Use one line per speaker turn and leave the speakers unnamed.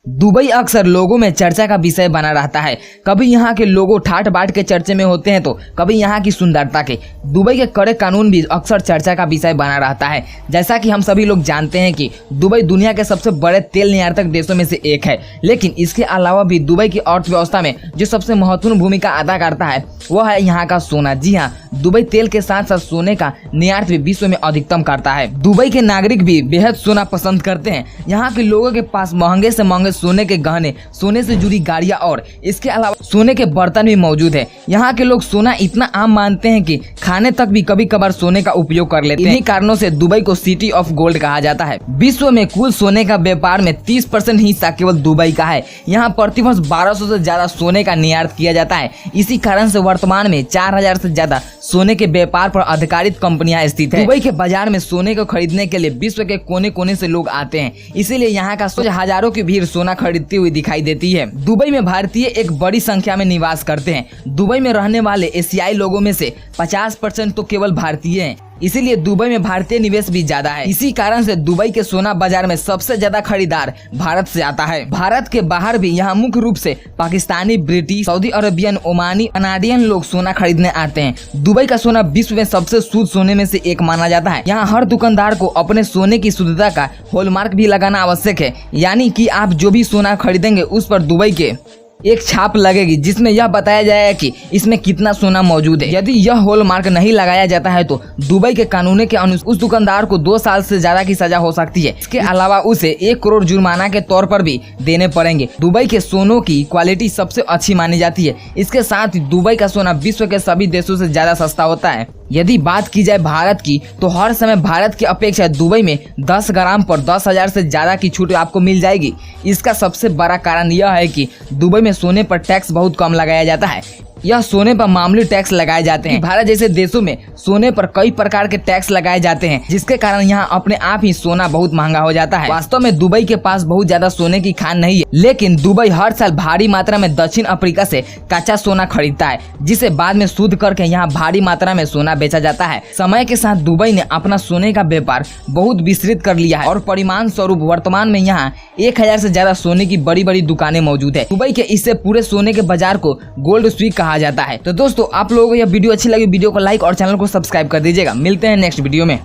Dubai अक्सर लोगों में चर्चा का विषय बना रहता है। कभी यहाँ के लोगों ठाट बाट के चर्चे में होते हैं तो कभी यहाँ की सुंदरता के। दुबई के कड़े कानून भी अक्सर चर्चा का विषय बना रहता है। जैसा कि हम सभी लोग जानते हैं कि दुबई दुनिया के सबसे बड़े तेल निर्यातक देशों में से एक है, लेकिन इसके अलावा भी दुबई की अर्थव्यवस्था में जो सबसे महत्वपूर्ण भूमिका अदा करता है वह है यहाँ का सोना। जी हाँ, दुबई तेल के साथ साथ सोने का निर्यात भी विश्व में अधिकतम करता है। दुबई के नागरिक भी बेहद सोना पसंद करते हैं। यहाँ के लोगों के पास महंगे से महंगे सोने के गहने, सोने से जुड़ी गाड़ियां और इसके अलावा सोने के बर्तन भी मौजूद है। यहाँ के लोग सोना इतना आम मानते हैं कि खाने तक भी कभी कभार सोने का उपयोग कर लेते हैं। इन्हीं कारणों से दुबई को सिटी ऑफ गोल्ड कहा जाता है। विश्व में कुल सोने का व्यापार में 30% हिस्सा केवल दुबई का है। यहाँ प्रतिवर्ष 1200 से ज्यादा सोने का निर्यात किया जाता है। इसी कारण से वर्तमान में 4000 से ज्यादा सोने के व्यापार पर आधारित कंपनियां स्थित है। दुबई के बाजार में सोने को खरीदने के लिए विश्व के कोने कोने से लोग आते हैं, इसीलिए यहाँ का हजारों की भीड़ सोना खरीदती हुई दिखाई देती है। दुबई में भारतीय एक बड़ी संख्या में निवास करते हैं। दुबई में रहने वाले एशियाई लोगों में से 50% तो केवल भारतीय हैं। इसीलिए दुबई में भारतीय निवेश भी ज्यादा है। इसी कारण से दुबई के सोना बाजार में सबसे ज्यादा खरीदार भारत से आता है। भारत के बाहर भी यहाँ मुख्य रूप से Pakistani, British, Saudi Arabian, Omani, Canadian लोग सोना खरीदने आते हैं। दुबई का सोना विश्व में सबसे शुद्ध सोने में से एक माना जाता है। यहाँ हर दुकानदार को अपने सोने की शुद्धता का हॉलमार्क भी लगाना आवश्यक है, यानी कि आप जो भी सोना खरीदेंगे उस पर दुबई के एक छाप लगेगी जिसमें यह बताया जाएगा कि इसमें कितना सोना मौजूद है। यदि यह हॉलमार्क नहीं लगाया जाता है तो दुबई के कानूनों के अनुसार उस दुकानदार को 2 साल से ज्यादा की सजा हो सकती है। इसके अलावा उसे 1 करोड़ जुर्माना के तौर पर भी देने पड़ेंगे। दुबई के सोनों की क्वालिटी सबसे अच्छी मानी जाती है। इसके साथ ही दुबई का सोना विश्व के सभी देशों से ज्यादा सस्ता होता है। यदि बात की जाए भारत की तो हर समय भारत की अपेक्षा दुबई में 10 ग्राम पर 10,000 से ज्यादा की छूट आपको मिल जाएगी। इसका सबसे बड़ा कारण यह है कि दुबई में सोने पर टैक्स बहुत कम लगाया जाता है। यह सोने पर मामूली टैक्स लगाए जाते हैं। भारत जैसे देशों में सोने पर कई प्रकार के टैक्स लगाए जाते हैं, जिसके कारण यहाँ अपने आप ही सोना बहुत महंगा हो जाता है। वास्तव में दुबई के पास बहुत ज्यादा सोने की खान नहीं है, लेकिन दुबई हर साल भारी मात्रा में दक्षिण अफ्रीका से कच्चा सोना खरीदता है, जिसे बाद में शुद्ध करके यहाँ भारी मात्रा में सोना बेचा जाता है। समय के साथ दुबई ने अपना सोने का व्यापार बहुत विस्तृत कर लिया है और परिमाण स्वरूप वर्तमान में यहाँ 1000 से ज्यादा सोने की बड़ी बड़ी दुकानें मौजूद है। दुबई के इससे पूरे सोने के बाजार को गोल्ड स्वीक कहा जाता है। तो दोस्तों, आप लोगों को यह वीडियो अच्छी लगी, वीडियो को लाइक और चैनल को सब्सक्राइब कर दीजिएगा। मिलते हैं नेक्स्ट वीडियो में।